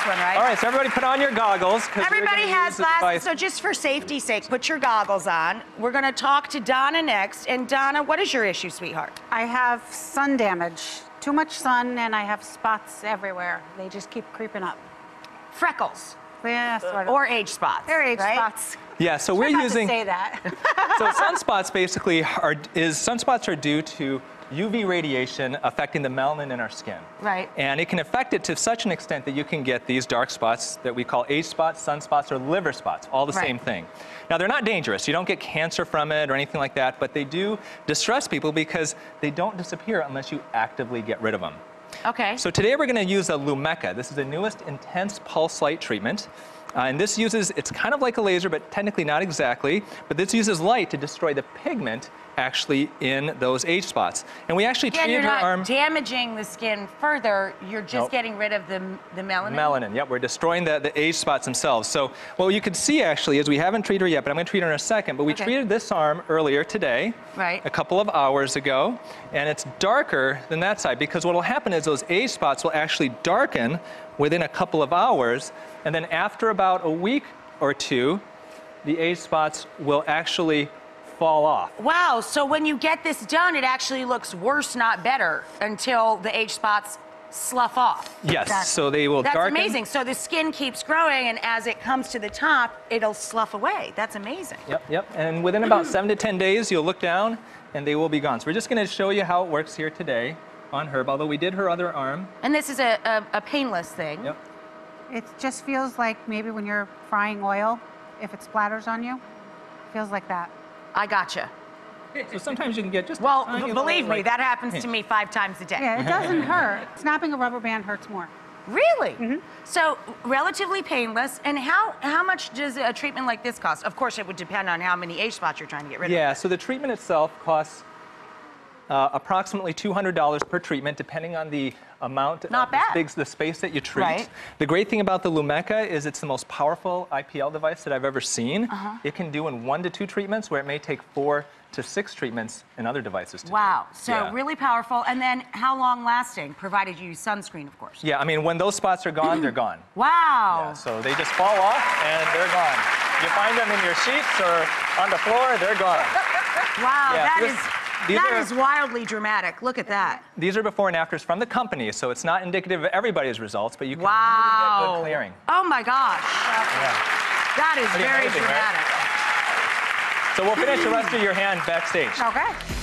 one, right? All right, so everybody put on your goggles. Everybody has glasses, so just for safety's sake, put your goggles on. We're gonna talk to Donna next. And Donna, what is your issue, sweetheart? I have sun damage. Too much sun, and I have spots everywhere. They just keep creeping up. Freckles. Yeah, sort of. Or age spots. They're age right? spots. Yeah, so we're Try not using. to say that. So sunspots basically sunspots are due to UV radiation affecting the melanin in our skin. Right. And it can affect it to such an extent that you can get these dark spots that we call age spots, sunspots, or liver spots, all the same thing. Now, they're not dangerous. You don't get cancer from it or anything like that, but they do distress people because they don't disappear unless you actively get rid of them. Okay. So today we're going to use a Lumeka. This is the newest intense pulse light treatment. And this uses, it's kind of like a laser, but technically not exactly. But this uses light to destroy the pigment actually in those age spots. And we actually treated her arm. You're not damaging the skin further. You're just getting rid of the melanin. Melanin, yep. We're destroying the age spots themselves. So what you can see actually is we haven't treated her yet, but I'm going to treat her in a second. But we treated this arm earlier today, a couple of hours ago, and it's darker than that side because what will happen is those age spots will actually darken within a couple of hours, and then after about a week or two, the age spots will actually fall off. Wow, so when you get this done, it actually looks worse, not better, until the age spots slough off. Yes, so they will darken. That's amazing. So the skin keeps growing, and as it comes to the top, it'll slough away. That's amazing. Yep. And within about 7 to 10 days, you'll look down, and they will be gone. So we're just going to show you how it works here today on her, although we did her other arm. And this is a painless thing. Yep. It just feels like maybe when you're frying oil, if it splatters on you, it feels like that. I gotcha. So sometimes you can get just well, believe me, that happens to me 5 times a day. Yeah, it doesn't hurt. Snapping a rubber band hurts more. Really? Mm-hmm. So relatively painless. And how much does a treatment like this cost? Of course, it would depend on how many age spots you're trying to get rid of. Yeah, so the treatment itself costs approximately $200 per treatment, depending on the amount, Not bad. The space that you treat. Right. The great thing about the Lumeka is it's the most powerful IPL device that I've ever seen. It can do in 1 to 2 treatments, where it may take 4 to 6 treatments in other devices to do. So really powerful. And then how long lasting, provided you use sunscreen, of course? Yeah, I mean, when those spots are gone, they're gone. Wow. Yeah, so they just fall off and they're gone. You find them in your sheets or on the floor, they're gone. Wow, Yeah, that is wildly dramatic. Look at that. These are before and afters from the company, so it's not indicative of everybody's results, but you can really get good clearing. Oh my gosh. That is very amazing, dramatic. right? So we'll finish the rest of your hand backstage. Okay.